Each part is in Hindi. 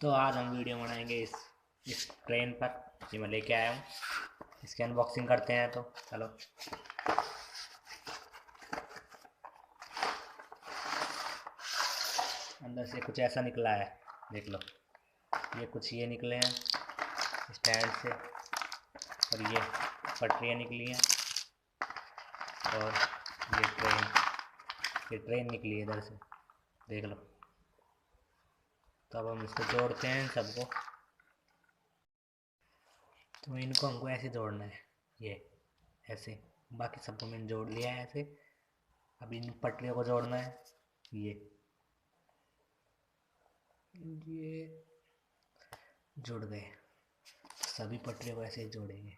तो आज हम वीडियो बनाएंगे इस ट्रेन पर जो मैं लेके आया हूँ। इसकी अनबॉक्सिंग करते हैं। तो चलो। अंदर से कुछ ऐसा निकला है, देख लो। ये कुछ ये निकले हैं स्टैंड से, और ये पटरियाँ निकली हैं, और ये ट्रेन निकली है इधर से, देख लो। तो अब हम इसको जोड़ते हैं सबको। तो इनको हमको ऐसे जोड़ना है, ये ऐसे। बाकी सबको मैंने जोड़ लिया है ऐसे। अब इन पटरियों को जोड़ना है, ये जुड़ गए। सभी पटरियों को ऐसे ही जोड़ेंगे।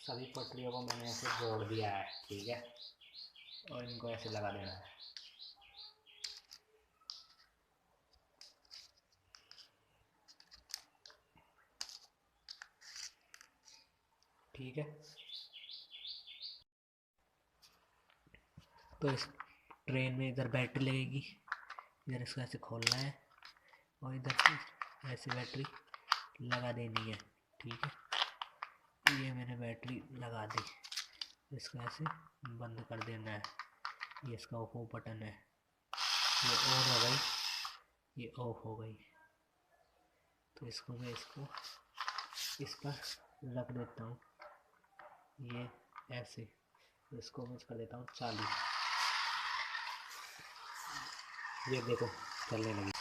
सभी पटरियों को मैंने ऐसे जोड़ दिया है, ठीक है। और इनको ऐसे लगा देना है। ठीक है। तो इस ट्रेन में इधर बैटरी लगेगी, इधर इसको ऐसे खोलना है और इधर ऐसे बैटरी लगा देनी है, ठीक है। ये मैंने बैटरी लगा दी। इसको ऐसे बंद कर देना है। ये इसका ऑफ बटन है, ये ऑन हो गई, ये ऑफ हो गई। तो इसको मैं इस पर रख देता हूँ, ये ऐसे। तो इसको मैं कर देता हूँ चालू। ये देखो चलने लगी।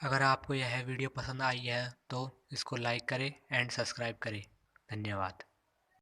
अगर आपको यह वीडियो पसंद आई है तो इसको लाइक करें एंड सब्सक्राइब करें। धन्यवाद।